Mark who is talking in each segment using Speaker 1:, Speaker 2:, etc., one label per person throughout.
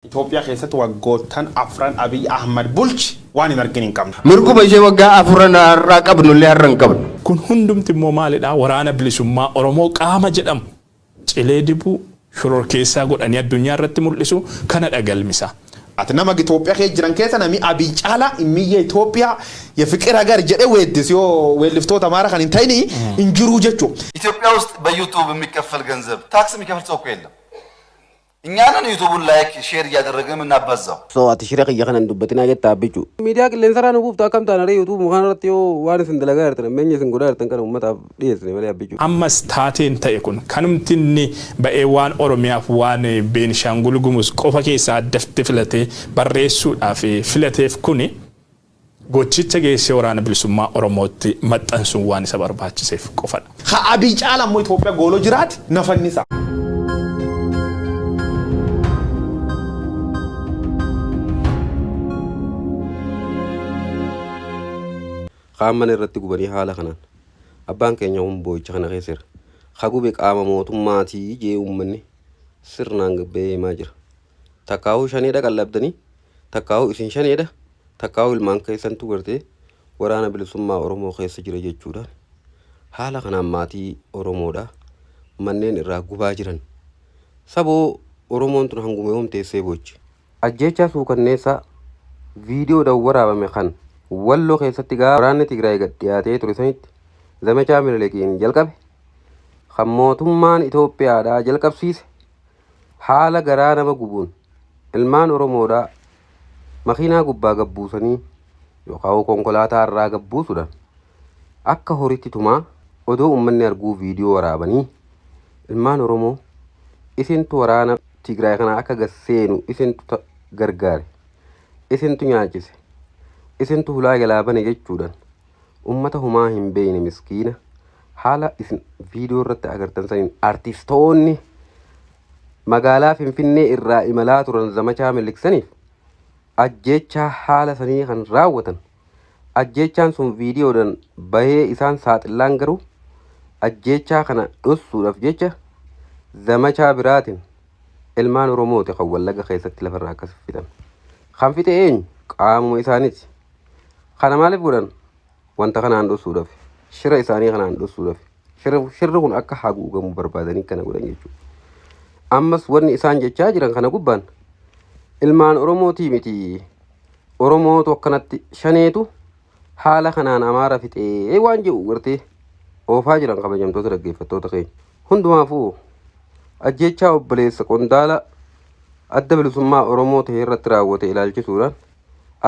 Speaker 1: Itoophiyaa keessatti waggoottan afran Abiy Ahmad bulchi waan hin argin hin qabne.
Speaker 2: Mirguma ishee waggaa afran irraa qabnullee har'a hin qabnu.
Speaker 3: Kun hundumti immoo maalidha? Waraana bilisummaa Oromoo qaama jedhamu cilee dibuu shororkeessaa godhanii addunyaa irratti mul'isu kana dhagalmisa.
Speaker 1: Ati nama Itoophiyaa keessa jiran keessa nami Abiy Caalaa immiyyee Itoophiyaa የፍቅር ሀገር jedhe weeddisoo weelliftoota Amaara kan hin ta'ini hin jiru jechuudha.
Speaker 4: ኢትዮጵያ ውስጥ በዩቲዩብ የሚከፈል ገንዘብ ታክስ የሚከፍል ሰው እኮ የለም። እኛንን ዩቲዩብን ላይክ ሼር እያደረግን እናባዛው
Speaker 2: So ati shira kiyya kanan dubbatinaa jettaa bichu.
Speaker 5: Miidiyaa qilleensarraa nu buuftu akkam taanaree YouTube mukaan irratti yoo waan isin dalagaa jirtan ammeenyi isin godhaa jirtan kana uummataaf dhiyeessine malee abbichu.
Speaker 3: Ammas taateen ta'e kun kanumti inni ba'ee waan Oromiyaaf waan Beenishaangul Gumuz qofa keessaa addatti filatee barreessuudhaaf filateef kuni gochicha geessee waraana bilisummaa Oromootti maxxansuun waan isa barbaachiseef qofadha.
Speaker 1: Ha Abiy Caalaa immoo Itoophiyaa gooloo jiraati nafannisa.
Speaker 5: Qaamman irratti gubanii haala kanaan abbaan keenya boo'icha kana keessa jira. Hagube qaama mootummaatii jee uummanni sirnaan gabbeemaa jira. Takkaa'uu shaneedha qallabdanii takkaa'uu isin shaneedha takkaa'uu ilmaan keessantu gartee waraana bilisummaa Oromoo keessa jira jechuudha. Haala kanaan maatii Oromoodha manneen irraa gubaa jiran. Saboo Oromoon tun hanguma yoomteessee boochi. Ajjeechaa suukanneessaa viidiyoodhaan waraabame kan Walloo keessatti waraanni Tigraay gad dhiyaatee ture sanitti zamachaa Minilikii jalqabe kan mootummaan Itoophiyaadhaa jalqabsiise haala garaa nama gubuun ilmaan Oromoodhaa makiinaa gubbaa gabbuusanii yookaan konkolaataa irraa gabbuusuudhaan akka horiitti tumaa odoo uummanni arguu viidiyoo waraabanii ilmaan Oromoo isintu waraana Tigraay kana akka gasseenu isintu gargaare isintu nyaachise. Isintu hulaa galaabane jechuudhaan ummata humaa hin beekne miskiina haala isin viidiyoo irratti agartan saniin artistoonni magaalaa Finfinnee irraa imalaa turan zamachaa miliksaniif ajjeechaa haala sanii kan raawwatan ajjeechaan sun viidiyoodhaan bahee isaan saaxilaan garuu ajjeechaa kana dhossuudhaaf jecha zamachaa biraatiin ilmaan Oromooti kan Wallaga keessatti lafarraa akkas fixan. Kan fixe eenyu qaamuma isaaniiti. Kana maaliif godhan wanta kanaan dhossuudhaaf shira isaanii kanaan dhossuudhaaf shirri kun akka haguugamu barbaadanii kana godhan jechuudha. Ammas wanni isaan jechaa jiran kana gubbaan ilmaan Oromootii miti Oromootu akkanatti shaneetu haala kanaan Amaara fixee waan jedhu gartee oofaa jiran kabajamtoota dhaggeeffattoota keenya. Hundumaafuu ajjeechaa obboleessa qondaala adda bilisummaa Oromoo ta'e irratti raawwate ilaalchisuudhaan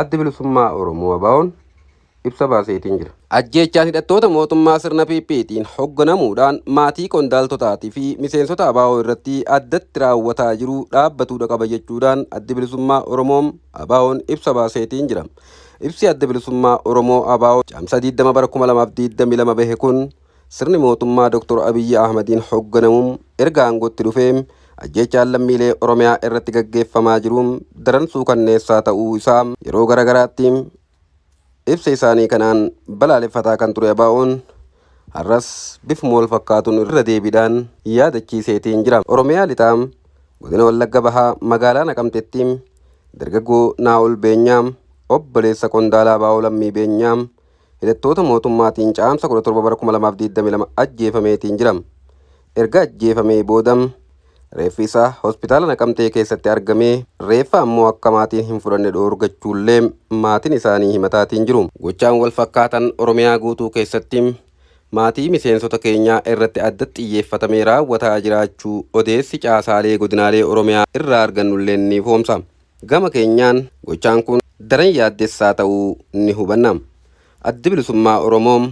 Speaker 5: adda bilisummaa Oromoo ABO'n ibsa baaseetiin jira. Ajjeechaan hidhattoota mootummaa sirna PP'tiin hoogganamuudhaan maatii qondaaltotaatii fi miseensota ABO irratti addatti raawwataa jiru dhaabbatuudha qaba jechuudhaan adda bilisummaa Oromoo ABO'n ibsa baaseetiin jira. Ibsi adda bilisummaa Oromoo ABO caamsaa 20 bara 2022 bahe kun sirni mootummaa Dr. Abiy Ahmadiin hoogganamuun erga aangootti dhufee ajjeechaan lammiilee Oromiyaa irratti gaggeeffamaa jiruun daran suukanneessaa ta'uu isaa yeroo garagaraatti ibsa isaanii kanaan balaaleffataa kan ture ABO'n har'as bifuma wal fakkaatuun irra deebiidhaan yaadachiiseetiin jira. Oromiyaa lixaa godina Wallagga Bahaa magaalaa Naqamteetti dargaggoo Naa'ol Beenyaa obboleessa qondaalaa ABO Lammii Beenyaa hidhattoota mootummaatiin caamsa 17 bara 2022 ajjeefameetiin jira. Erga ajjeefamee booda reeffi isaa hospitaala Naqamtee keessatti argamee reeffa ammoo akka maatiin hin fudhanne dhoorgachuullee maatiin isaanii himataatiin jiru. Gochaan wal fakkaatan Oromiyaa guutuu keessatti maatii miseensota keenyaa irratti addatti xiyyeeffatamee raawwataa jiraachuu odeessi caasaalee godinaalee Oromiyaa irraa argannullee ni foomsa. Gama keenyaan gochaan kun daran yaaddessaa ta'uu ni hubanna. Addi bilisummaa Oromoo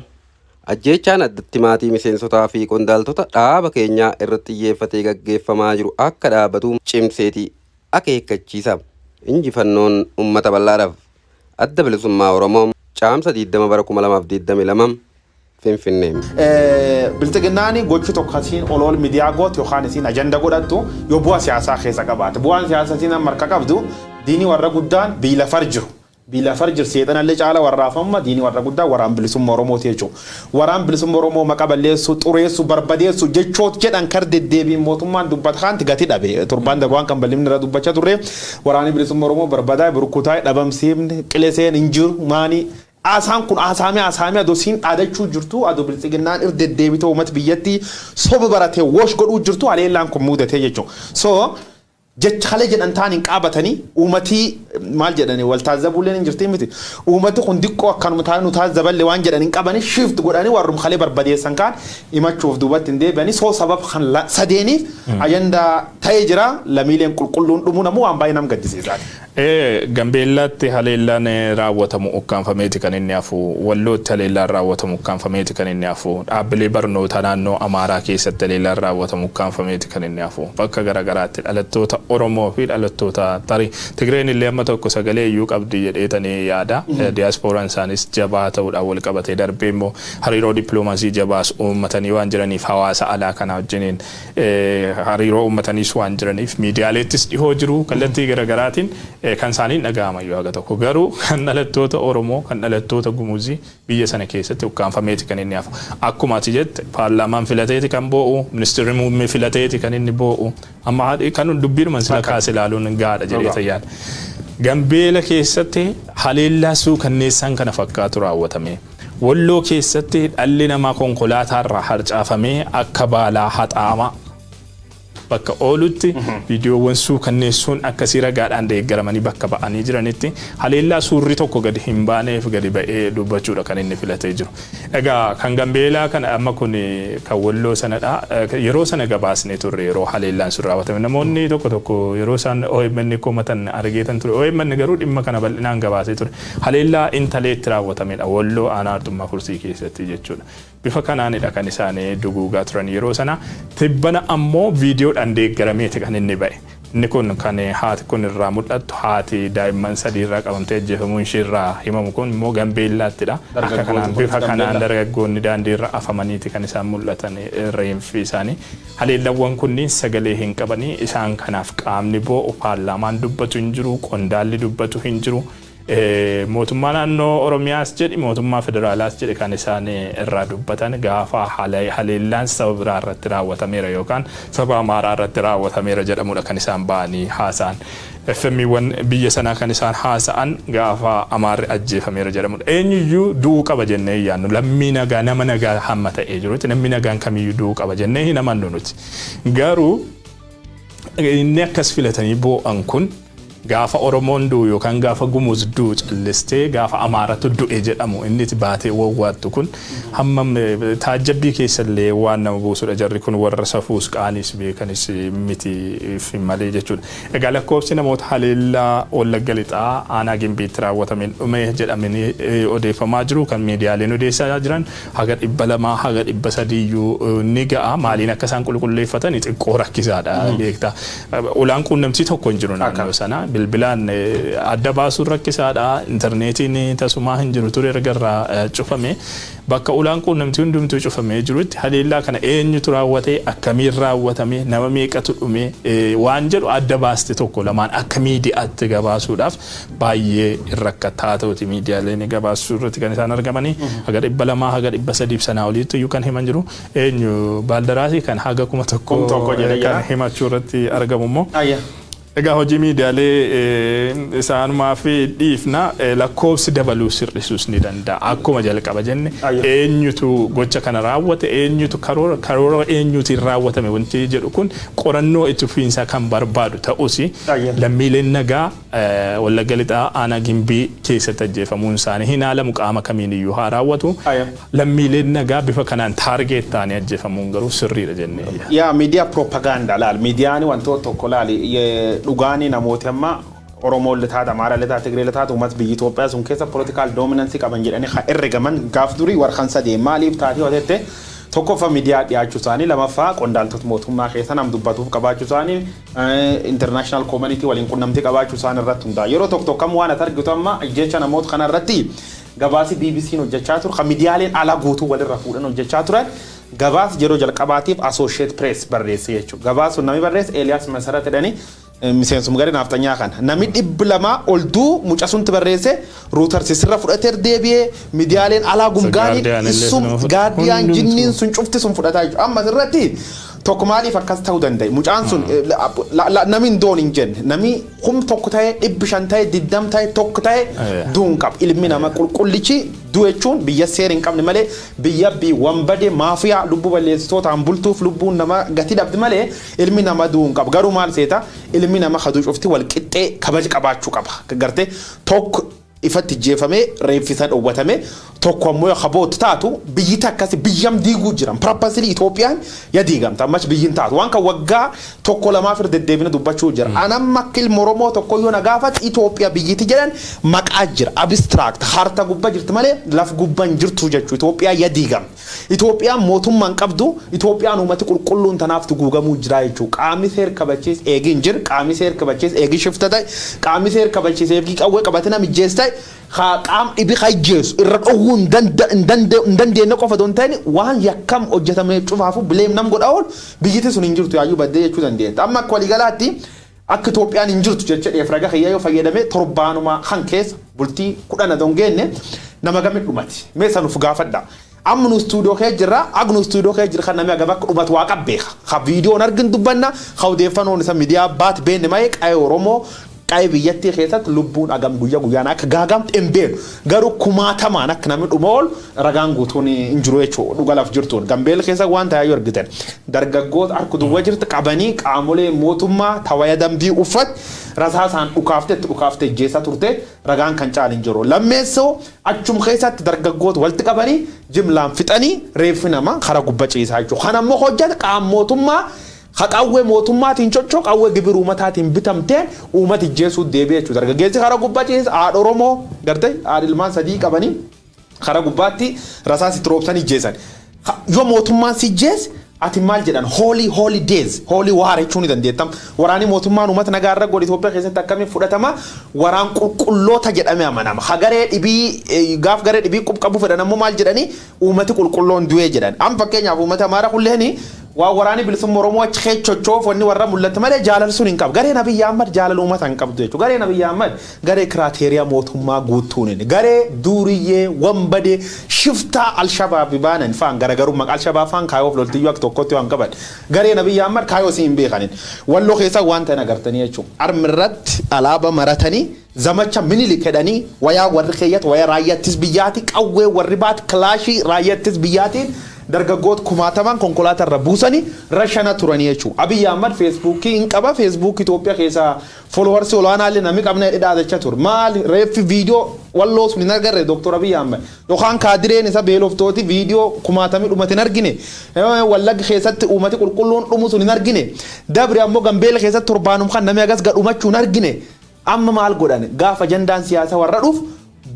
Speaker 5: ajjeechaan addatti maatii miseensotaa fi qondaaltota dhaaba keenyaa irratti xiyyeeffatee gaggeeffamaa jiru akka dhaabatu cimseeti akeekkachiisa. Injifannoon uummata bal'aadhaaf adda bilisummaa Oromoo caamsa 20 bara 2022 Finfinnee.
Speaker 1: Biltiginnaani gochi tokko asiin olool miidiyaa gootu yookaan isiin ajanda godhattu yoo bu'aa siyaasaa keessa qabaate bu'aan siyaasaa isiin marka qabdu diinii warra guddaan biila farjiru bila farjir seexana illee caala warraafamma diini warra guddaa waraan bilisummaa Oromooti jechuudha. Waraan bilisummaa Oromoo maqaa balleessu xureessu barbadeessu jechoot jedhan kar deddeebiin mootummaan dubbataanti gati dhabe torban darbaan kan bal'imni irra dubbachaa turre waraanni bilisummaa Oromoo barbadaa burkutaa dhabamsiifne qileeseen injiru maani asaan kun asaamee adosiin dhaadachuu jirtu ado bilisiginnaan deddeebitee uummata biyyatti soba baratee wosh godhuu jirtu haleellaan kun muudatee jechuudha. So jechalee jedhan taaniin qaabatanii uumatii maal jedhanii wal taazzabuuleen hin jirti miti uummati kun diqqoo akkanuma taa'ee nu taazzaballe waan jedhaniin qabanii shift godhanii warrum kalee barbadeessan kaan himachuuf duubatti hin deebi'anii soo sabab kan sadeeniif ajandaa ta'ee jira lamiileen qulqulluun dhumuu namuu waan baay'ee nam gaddisiisaati.
Speaker 3: Gambeellaatti haleellaan raawwatamu ukkaanfameeti kan inni hafu wallootti haleellaan raawwatamu ukkaanfameeti kan inni hafu dhaabbilee barnoota naannoo Amaaraa keessatti haleellaan raawwatamu ukkaanfameeti kan inni hafu bakka garaagaraatti dhalattoota Oromoo fi dhalattoota tarii Tigreen illee amma tokko sagalee iyyuu qabdi jedheetanii yaada diyaaspooraan isaanis jabaa ta'uudhaan wal qabatee darbee immoo hariiroo dippiloomaasii jabaas uummatanii waan jiraniif hawaasa alaa kana wajjiniin hariiroo uummataniis waan jiraniif miidiyaaleettis dhihoo jiru kallattii garaagaraatiin kan isaaniin dhaga'ama yoo haga tokko garuu kan dhalattoota Oromoo kan dhalattoota Gumuzii biyya sana keessatti ukkaanfameeti kan inni hafu akkuma ati jette paarlaamaan filateeti kan boo'u ministeerri muummee filateeti kan inni boo'u amma kan dubbiidhuma sila kaase ilaaluun gaadha jedhee tayyaan. Gambeela keessatti haleellaa suukanneessaan kana fakkaatu raawwatame. Walloo keessatti dhalli namaa konkolaataarraa harcaafamee akka baalaa haxaama bakka oolutti viidiyoowwan suukanneessuun akkasii ragaadhaan deeggaramanii bakka ba'anii jiranitti haleellaa suurri tokko gadi hin baaneef gadi ba'ee dubbachuudha kan inni filatee jiru. Egaa kan Gambeelaa kana amma kun kan Walloo sanadha. Yeroo sana gabaasnee turre yeroo haleellaan sun raawwatame namoonni tokko yeroo isaan OMN komatan argeetan ture OMN garuu dhimma kana bal'inaan gabaasee ture haleellaa intaleetti raawwatamedha Walloo aanaa Artummaa Fursii keessatti jechuudha. Bifa kanaanidha kan isaan duguugaa turan yeroo sana tibbana ammoo viidiyoodhaan deeggarameeti kan inni ba'e. Inni kun kan haati kun irraa mul'attu haati daa'imman sadii irraa qabamtee ajjeefamuun ishee irraa himamu kun immoo Gambeellaattidha. Akka kanaan bifa kanaan dargaggoonni daandii irra afamaniiti kan isaan mul'atan reenfi isaanii. Haleellawwan kunniin sagalee hin qabanii isaan kanaaf qaamni boo'u paarlaamaan dubbatu hin jiru qondaalli dubbatu hin jiru. Mootummaa naannoo Oromiyaas jedhi mootummaa federaalaas jedhi kan isaan irraa dubbatan gaafa haleellaan saba biraa irratti raawwatameera yookaan saba Amaaraa irratti raawwatameera jedhamudha kan isaan ba'anii haasa'an. FMiiwwan biyya sanaa kan isaan haasa'an gaafa Amaarri ajjeefameera jedhamudha. Eenyuyyuu du'uu qaba jennee yaannu lammii nagaa nama nagaa hamma ta'ee jirutti namni nagaan kamiyyuu du'uu qaba jennee hin amannu nuti. Garuu inni akkas filatanii boo'an kun gaafa Oromoon du'u yookaan gaafa Gumuz du'u callistee gaafa Amaaratu du'e jedhamu inni itti baatee wawwaattu kun hammam taajjabbii keessallee waan nama buusudha jarri kun warra safuus qaanis beekanis miti malee jechuudha. Egaa lakkoofsi namoota haleellaa Wallagga Lixaa aanaa Gimbiitti raawwatameen dhume jedhamanii odeeffamaa jiru kan miidiyaaleen odeessaa jiran haga 200 haga 300 ni ga'a maaliin akka isaan qulqulleeffatan xiqqoo rakkisaadha beektaa. Ulaan quunnamtii tokko hin jiru naannoo sana. Bilbilaan adda baasuun rakkisaadha intarneetiin tasumaa hin jiru ture ergarraa cufame bakka ulaan quunnamtii hundumtuu cufamee jirutti haleellaa kana eenyutu raawwate akkamiin raawwatame nama meeqatu dhume waan jedhu adda baaste tokko lamaan akka miidiyaatti gabaasuudhaaf baay'ee rakkataa ta'uti miidiyaaleen gabaasuu irratti kan isaan argamanii haga 200 haga 300 sanaa oliitti iyyuu kan himan jiru eenyu baaldaraasii kan haga 1,000 kan himachuu irratti argamu immoo. Egaa hojii miidiyaalee isaanumaa fi dhiifna lakkoofsi dabaluu sirrisuus ni danda'a. Akkuma jalqaba jenne eenyutu gocha kana raawwate eenyutu karoora eenyutiin raawwatame wanti jedhu kun qorannoo itti fufiinsaa kan barbaadu ta'us lammiileen nagaa Wallagga Lixaa aanaa Gimbii keessatti ajjeefamuun isaanii hin haalamu qaama kamiin iyyuu haa raawwatu. Lammiileen nagaa bifa kanaan taargeet ta'anii ajjeefamuun garuu sirriidha jennee.
Speaker 1: Yaa miidiyaa propaganda laal miidiyaan wantoota tokko laali dhugaanii namooti amma Oromoo litaata Amaaraa litaata Tigree litaata uummata biyya Itoophiyaa sun keessa political dominance qaban jedhanii herregaman gaaf durii warqan sadee maaliif taatee hojjette tokkoffaa miidiyaa dhiyaachuu isaanii lamaffaa qondaaltota mootummaa keessa nam dubbatuuf qabaachuu isaanii international community waliin qunnamtii qabaachuu isaanii irratti hundaa'a. Yeroo tokko kam waan argitu amma jecha namoota kana irratti gabaasi BBC'n hojjechaa ture kan miidiyaaleen ala guutuu walirra fuudhan hojjechaa turan gabaas yeroo jalqabaatiif Associated Press barreesse jechuudha. Gabaas sun namni barreesse Elias Masarat jedhanii miseensum gari naftanyaa kana namni 200 ol duu muca sun barreesse ruutar sirra fudhatee deebi'ee miidiyaaleen alaa gumgaanii isum gaardiyaan jinniin sun cufti sun fudhataa jiru amma sirratti tokko maaliif akkas ta'uu danda'e mucaan sun namni doon hin jenne namni tokko ta'e 500 ta'e 20 ta'e tokko ta'e duun qaba ilmi nama qulqullichi du'echuun biyya seera hin qabne malee biyya wambade maafiyaa lubbuu balleessitootaan bultuuf lubbuun nama gati dhabdi malee ilmi nama duun qaba garuu maal seeta ilmi nama haduu cufti wal qixxee kabaja qabaachuu qaba gartee tokko ifatti jeefamee reeffisan uwwatame tokko ammoo khaboot taatu biyyita akkasi biyyam diiguu jiran purposely Itoophiyaan ya diigamta ammas biyyin taatu waan kan waggaa tokko lamaa fir deddeebina dubbachuu jira anam makkil moromoo tokko yoo nagaafat Itoophiyaa biyyiti jedhan maqaa jira abstract harta gubba jirti malee laf gubban jirtu jechuu Itoophiyaa ya diigam Itoophiyaan mootummaan qabdu Itoophiyaan uummati qulqulluun tanaaftu guugamuu jira jechuu qaamni seer kabachiis eegin jir qaamni seer kabachiis eegi shiftata qaamni seer kabachiis eegi qawwee qabatina mijjeestaa qaam dhibi khayjees irra dhowuun dandeenya qofa doon ta'ani waan yakkam hojjetame cufaafu bileem nam godhaa'uun biyyiti sun hin jirtu yaayyuu baddee jechuu dandeenya amma akka waliigalaatti akka Itoophiyaan hin jirtu jecha dheefraga hiyyaa yoo fayyadame torbaanuma kan keessa bultii 10 doon geenne nama gamit dhumati meesa nuuf gaafadha amma nu studio kee jirra agnu studio kee jirra namni agaba dhumat waa qabbeeka ha viidiyoon argin dubbanna khawdeeffanoon isa miidiyaa baat beenne maayee qaayee Oromoo qaayee biyyattii keessatti lubbuun agam guyyaan akka gaagamtu embeelu garuu kumaatamaan akka namni dhumool ragaan guutuun injiru jechuudha dhugalaaf jirtuun gambeel keessa waan ta'aa yoo argitan dargaggoota harka duwwaa jirti qabanii qaamolee mootummaa tawaya dambii uffat rasaasaan dhukaaftee jeessa turte ragaan kan caalin jiru lammeessoo achum keessatti dargaggoota walitti qabanii jimlaan fixanii reeffi nama kara gubba ciisaa jechuudha kanammoo hojjata qaam mootummaa haqawwe mootummaatiin coccoo qawwe gibir uummataatiin bitamteen uummati jeesuu deebi'ee jechuudha dargaggeessi kara gubbaatiis haadha Oromoo gartee haadhilmaan sadii qabanii kara gubbaatti rasaasi tiroopsanii jeessan yoo mootummaan si jees ati maal jedhan holy days holy war jechuun ni dandeettam waraani mootummaan uummata nagaa irra godhe Itoophiyaa keessatti akkamiin fudhatama waraan qulqulloota jedhamee amanama hagaree dhibii gaaf garee dhibii qubqabu fedhan ammoo maal jedhani uummati qulqulloon du'ee jedhan am fakkeenyaaf uummata Amaara kulleeni waa waraani bilisummaa Oromoo achi keechchochoof wanni warra mul'atu malee jaalala sun hin qabu garee Nabiyyi Ahmad jaalala uummata hin qabdu jechuudha garee Nabiyyi Ahmad garee kiraateeriyaa mootummaa guutuun garee duuriyyee wambadee shiftaa al-shabaab baanan faan garagarummaa al-shabaab faan kaayoof loltiyyuu akka tokkotti waan qaban garee Nabiyyi Ahmad kaayoo siin beekanin walloo keessa waan ta'an agartanii jechuudha armirratti alaaba maratanii zamacha minilik jedhanii wayaa warri keeyyat wayaa raayyaattis biyyaati qawwee warri baat kilaashii raayyaattis biyyaatiin dargaggoota kumaataman konkolaataa irra buusanii rashana turanii jechuudha. Abiyyi Ahmad Feesbuukii hin qaba Feesbuuk Itoophiyaa keessa foolowarsi olaanaallee namni qabna dhaadachaa ture. Maal reeffi viidiyoo walloo sun hin agarre Dr. Abiyyi Ahmad. Yookaan kaadireen isa beeloftooti viidiyoo kumaatamii dhumate hin argine. Wallaggi keessatti uummati qulqulluun dhumu sun hin argine. Dabri ammoo Gambeela keessatti torbaanum kan namni agas gadhumachuu hin argine. Amma maal godhan gaafa ajandaan siyaasaa warra dhufu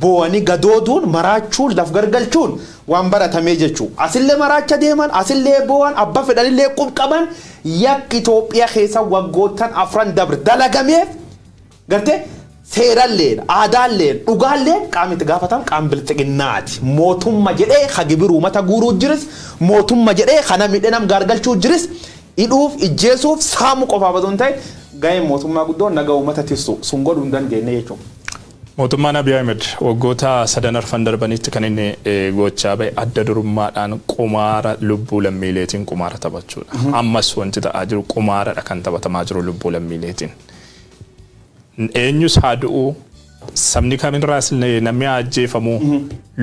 Speaker 1: booni gadooduun maraachuun laf gargalchuun waan baratamee jechuu asillee maraacha deeman asillee boon abba fedhanillee qubqaban yakki Itoophiyaa keessa waggootan afran dabre dalagameef gartee seeralleen aadaalleen dhugaalleen qaamiti gaafatan qaam bilxiginnaati mootumma jedhee hagibiru mata guuruu jiris mootumma jedhee kana midhanam gargalchuu jiris hidhuuf ijjeesuuf saamu qofa badoon ta'e ga'ee mootummaa guddoo naga uummata tistu sun godhuu hin dandeenye jechuudha.
Speaker 3: Mootummaan Abiy Ahmed waggoota 3 arfan darbanitti kan inni gochaa bahe adda durummaadhaan qumaara lubbuu lammiileetiin qumaara taphachuudha. Ammas wanti ta'aa jiru qumaaradha kan taphatamaa jiru lubbuu lammiileetiin. Eenyus haa du'u sabni kamirraas namni ajjeefamu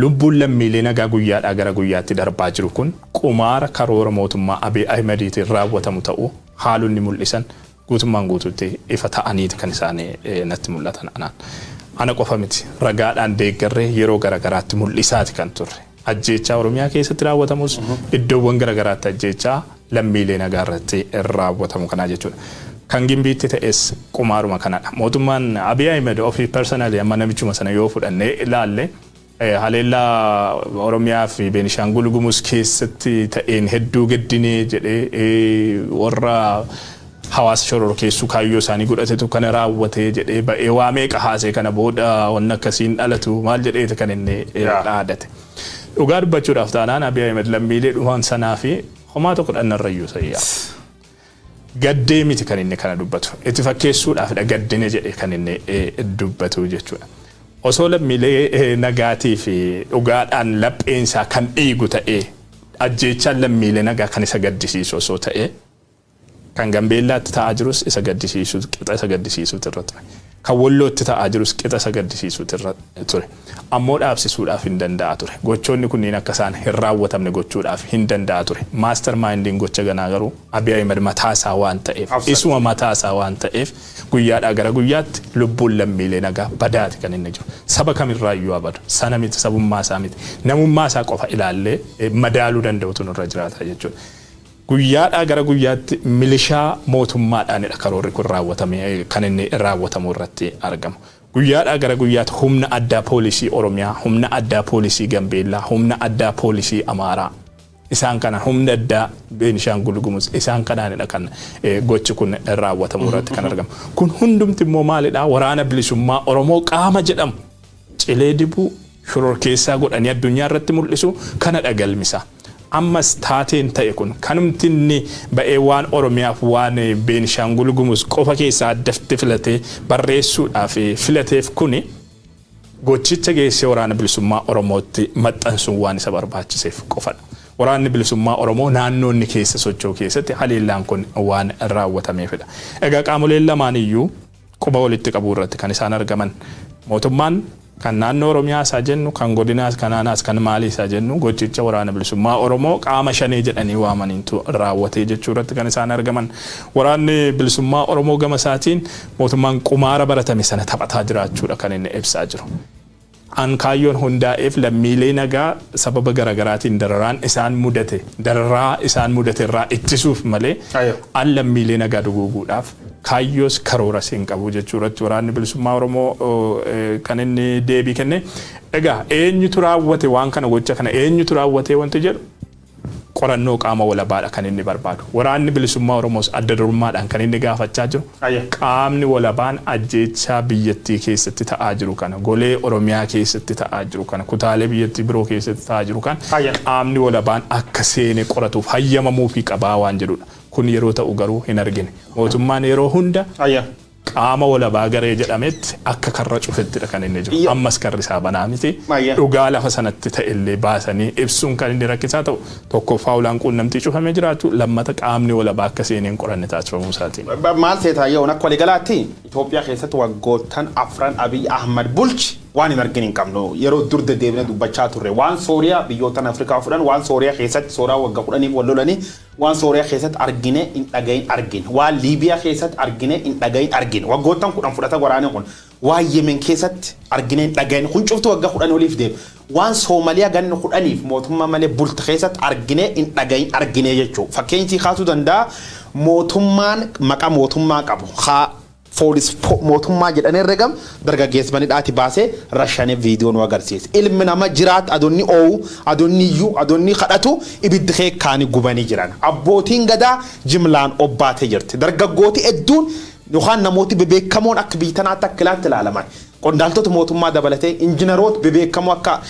Speaker 3: lubbuun lammiilee nagaa guyyaadhaa gara guyyaatti darbaa jiru kun qumaara karoora mootummaa Abiy Ahmediitiin raawwatamu ta'uu haalonni mul'isan guutummaan guutuutti ifa ta'aniiti kan isaan natti mul'atan anaan. Ana qofa miti ragaadhaan deeggarree yeroo garagaraatti mul'isaati kan turre ajjeechaa Oromiyaa keessatti raawwatamus iddoowwan garagaraatti ajjeechaa lammiilee nagaa irratti raawwatamu kana jechuudha kan gimbiitti ta'es qumaaruma kanadha mootummaan Abiy Ahmed ofii personally amma namichuma sana yoo fudhanne ilaalle haleellaa Oromiyaa fi Beenishaangul Gumuz keessatti ta'een hedduu gaddinee jedhee warra hawaasa shoror keessu kaayyoo isaanii godhatetu kana raawwatee jedhee ba'ee waa meeqa haasee kana booda wanna akkasiin dhalatu maal jedheeti kan inni dhaadate. Dhugaa dubbachuudhaaf taanaan Abiy Ahmed lammiilee dhumaan sanaa fi homaa tokko dhannarrayyuu sayyaa. gaddee miti kan inni kana dubbatu itti fakkeessuudhaaf gaddine jedhe kan inni dubbatu jechuudha. Osoo lammiilee nagaatii fi dhugaadhaan lapheensaa kan dhiigu ta'ee ajjeechaan lammiilee nagaa kan isa gaddisiisu osoo ta'ee kan Gambeellaatti ta'aa jirus isa gaddisiisu qixa isa gaddisiisuutu irra ture. Kan Wallootti ta'aa jirus qixa isa gaddisiisuutu irra ture. Ammoo dhaabsisuudhaaf hin danda'a ture. Gochoonni kunniin akka isaan hin raawwatamne gochuudhaaf hin danda'a ture. Maaster maayindiin gocha ganaa garuu Abiy Ahmed mataasaa waan ta'eef isuma mataasaa waan ta'eef guyyaadhaa gara guyyaatti lubbuun lammiilee nagaa badaati kan inni jiru. Saba kamirraayyuu abadu. Sana miti sabummaa isaa miti. Namummaa isaa qofa ilaallee madaaluu danda'utu nurra jiraata jechuudha. Guyyaadhaa gara guyyaatti milishaa mootummaadhaanidha karoorri kun raawwatame kan inni raawwatamu irratti argamu. Guyyaadhaa gara guyyaatti humna addaa poolisii Oromiyaa, humna addaa poolisii Gambeellaa, humna addaa poolisii Amaaraa isaan kana humna addaa Beenishaangul Gumuz isaan kanaanidha kan gochi kun raawwatamu irratti kan argamu. Kun hundumti immoo maalidha? Waraana bilisummaa Oromoo qaama jedhamu cilee dibuu shororkeessaa godhanii addunyaa irratti mul'isu kana dhagalmisa. Ammas taateen ta'e kun kanumti inni ba'ee waan Oromiyaaf waan Beenishaangul Gumuz qofa keessaa addatti filatee barreessuudhaaf filateef kuni gochicha geessee waraana bilisummaa Oromootti maxxansuun waan isa barbaachiseef qofadha. Waraanni bilisummaa Oromoo naannoo inni keessa socho'u keessatti haleellaan kun waan raawwatameefidha. Egaa qaamoleen lamaan iyyuu quba walitti qabuu irratti kan isaan argaman mootummaan kan naannoo Oromiyaa isaa jennu kan godinaas kanaanaas kan maalii isaa jennu gochicha waraana bilisummaa Oromoo qaama shanee jedhanii waamaniitu raawwatee jechuu irratti kan isaan argaman. Waraanni bilisummaa Oromoo gama isaatiin mootummaan qumaara baratame sana taphataa jiraachuudha kan inni ibsaa jiru. An kaayyoon hundaa'eef lammiilee nagaa sababa garaagaraatiin dararaa isaan mudate irraa ittisuuf malee an lammiilee nagaa duguuguudhaaf kaayyoos karoora siin qabu jechuudha. Waraanni bilisummaa Oromoo kan inni deebii kenne. Egaa eenyutu raawwate waan kana gocha kana eenyutu raawwate wanti jedhu qorannoo qaama walabaadha kan inni barbaadu. Waraanni bilisummaa Oromoos adda durummaadhaan kan inni gaafachaa jiru. Qaamni walabaan ajjeechaa biyyattii keessatti ta'aa jiru kana golee Oromiyaa keessatti ta'aa jiru kana kutaalee biyyattii biroo keessatti ta'aa jiru kana qaamni walabaan akka seene qoratuuf hayyamamuu fi qabaa waan jedhudha. Kun yeroo ta'u garuu hin argine. Mootummaan yeroo hunda qaama walabaa garee jedhametti akka karra cufettidha kan inni jiru. Ammas karri isaa banaa miti. Dhugaa lafa sanatti ta'ellee baasanii ibsuun kan inni rakkisaa ta'u tokkoffaa ulaan quunnamtii cufamee jiraatu lammata qaamni walabaa akka seeneen qoranne taasifamuu isaatiin.
Speaker 1: Maal seetaa yoo akka waliigalaatti Itoophiyaa keessatti waggoottan afran Abiy Ahmed bulchi waan hin argine hin qabnu yeroo dur deddeebine dubbachaa turre waan Sooriyaa biyyoottan Afrikaa fudhan waan Sooriyaa keessatti Sooriyaa waggaa 10 wal lolanii waan Sooriyaa keessatti argine hin dhagayin argine waan Liibiyaa keessatti argine hin dhagayin argine waggoottan 10 fudhata waraanee kun waan Yemen keessatti argine hin dhagayin kun cuftu waggaa 10 oliif deemu waan Soomaaliyaa ganna 10f mootummaa malee bulti keessatti argine hin dhagayin argine jechuudha. Fakkeenyi kaasuu danda'a mootummaan maqaa mootummaa qabu Foolis mootummaa jedhanii regam dargaggeessa banidhaati baasee rashane viidiyoo nu agarsiisa. Ilmi nama jiraat adonni oowu adonni iyyuu adonni kadhatu ibiddi keekkaanii gubanii jiran. Abbootiin gadaa jimlaan obbaatee jirti. Dargaggooti hedduun yookaan namooti bebeekamoon akka biitanaatti akka ilaatti ilaalaman. Qondaaltota mootummaa dabalatee injiinaroota bebeekamoo akka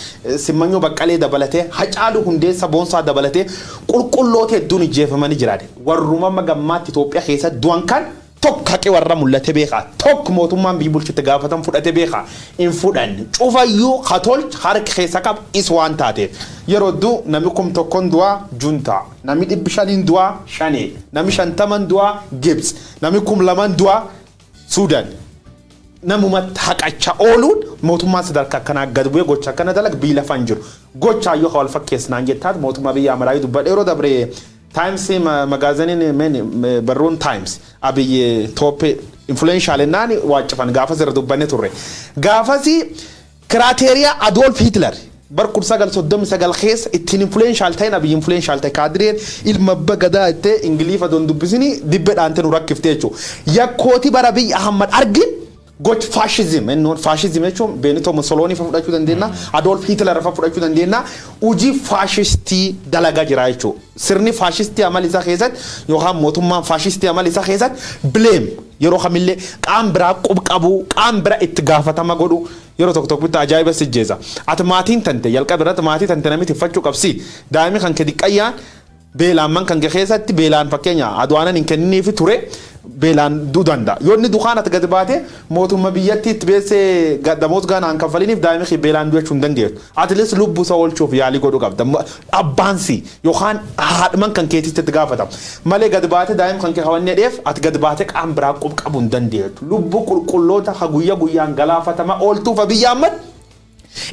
Speaker 1: Simanyoo Baqqalee dabalatee Hacaaluu Hundeessaa Boonsaa dabalatee qulqulloota hedduun ijjeefamanii jiran. Warrummaa gammaatti Itoophiyaa keessatti du'an kan tokko haqee warra mul'ate beekaa tokko mootummaan biyya bulchite gaafatan fudhate beekaa hin fudhanne cufayyuu katolch harka keessa qaba is waan taateef yeroo duu namni kum tokkoon du'aa juntaa namni 500 du'aa shanee namni 50 du'aa Gibs namni 2,000 du'aa Suudaan namumatti haqacha ooluun mootummaan sadarkaa akkanaa gad bu'ee gocha akkana dalag biyya lafaan jiru gocha yoo wal fakkeessinaan jettaat mootummaa biyya Amaaraa dubbadhe yeroo dabree Times magazine Barroon Times Abiy top influential nani waacifan gaafas irra dubbanne turre gaafasi criteria Adolf Hitler barkur sagal soddom sagal khis ittin influential ta'in Abiy influential ta'e kadreen ilma bagadaa itte ingilifa don dubbisini dibbe dhaante nu rakkifte jechu yakkooti bara Abiy Ahmed argin goch fascism non fascism jechuun Benito Mussolini fa fudhachuu dandeenya Adolf Hitler fa fudhachuu dandeenya uji fascisti dalagaa jira jechuudha sirni fascisti amali isaa keessatti yookaan mootummaan fascisti amali isaa keessatti blame yeroo kamillee qaam biraa qubqabu qaam biraa itti gaafatama godhu yeroo tokko tokkotti ajaa'iba sijjeesa ati maatiin tante jalqaba irratti maatii tante namitti fachuu qabsi daa'imni kan kedi qayyaan beelaan man kan keessatti beelaan fakkeenya adwaanan hin kennineef ture beelaan dudanda yoonni dukaanat gad baate mootummaa biyyatti itti beessee damoos gaanaan kaffaliniif daa'imni beelaan du'achuu hin dandeessu atleast lubbuu isaa oolchuuf yaalii godhuu qabda abbaansi yookaan haadhaman kan keetitti itti gaafatama malee gad baate daa'im kan kee hawannee dheef ati gad baate qaam biraa qabu hin dandeessu lubbuu qulqulloota guyyaa guyyaan galaafatama ooltuuf biyya ammatti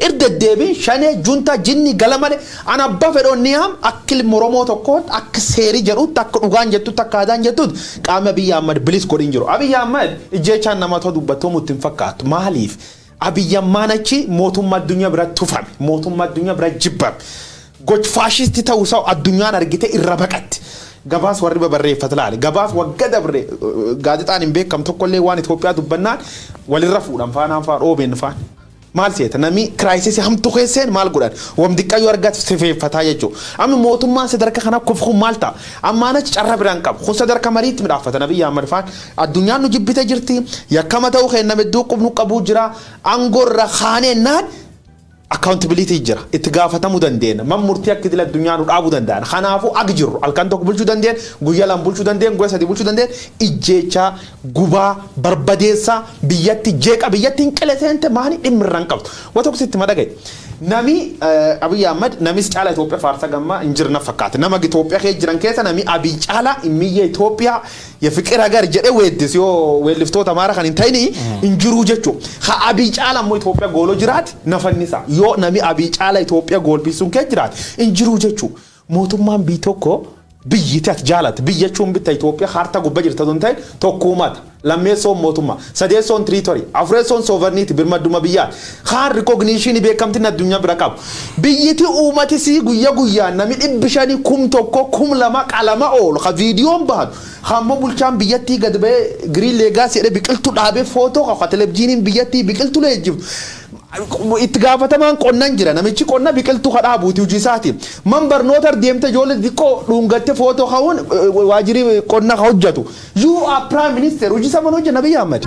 Speaker 1: irdeddeebiin shanee junta jinni galamale an abba fedhonniyaam akkil moromoo tokkoot akka seerii jedhutti akka dhugaan jettutti akka aadaan jettutti qaama Abiy Ahmed bilis godhin jiru Abiy Ahmed ijjeechaan nama ta'u dubbatoomu ittiin fakkaatu maaliif Abiy Ahmed achi mootummaa addunyaa bira tufame mootummaa addunyaa bira jibbame goch faashisti ta'uu isaa addunyaan argite irra baqatti gabaas warri babarreeffata laale gabaas wagga dabre gaazexaan hin beekam tokkollee waan Itoophiyaa dubbannaan walirra fuudhan faanaan faan oobeen faan maal seeta nami crisis hamtu keesseen maal godhan wamdi qayyoo argat sifeeffataa jechuu amma mootummaan sadarka kana kufuu maalta ammaana carra biraan qabu kun sadarka mariitti midhaafata Abiy Ahmed faan addunyaan nu jibbite jirti yakkama ta'uu kenname duuqubnu qabu jira angorra khaaneenaan accountability jira itti gaafatamuu dandeenya man murtii akka idil addunyaan dhaabuu danda'an kanaafuu ag jirru halkan tokko bulchuu dandeenya guyyaa lama bulchuu dandeenya guyyaa sadii bulchuu dandeenya ijjeecha gubaa barbadeessa biyyatti jeeqa biyyatti hin qeleseente maani dhimmirran qabdu wato kusitti madagay nami Abiy Ahmed nami caala Itoophiyaa faarsa gamma injirna fakkaata nama Itoophiyaa kee jiran keessa nami Abiy caala immiya Itoophiyaa ya fikira agar jedhe weeddis yoo weelliftoota maara kan hin ta'ini injiruu jechuu ha Abiy caala immoo Itoophiyaa gooloo jiraati nafannisa yoo nami Abiy caala Itoophiyaa goolbisuun kee jiraati injiruu jechuu mootummaan bii tokko biyyiti at jaalata biyyachuun bitta Itoophiyaa harta gubba jirta don ta'e tokkuumata lammeessoon mootummaa sadeessoon territory afreessoon sovereignty birmadummaa biyyaa haan recognition beekamtiin addunyaa bira qabu biyyiti uumati si guyyaa guyyaan nami 500 1,200 qalama oolu ha viidiyoon bahatu hamma bulchaan biyyattii gad ba'ee green legacy jedhe biqiltuu dhaabee footoo qaba televiziiniin biyyattii biqiltuu leejjiftu itti gaafatamaan qonnaan jira namichi qonna biqiltuu kadhaa buuti hojii isaati man barnoota deemte ijoollee xiqqoo dhungatte footoo ka'uun waajjirri qonna hojjetu you are prime minister hojii sama hojjenna Abiy Ahmed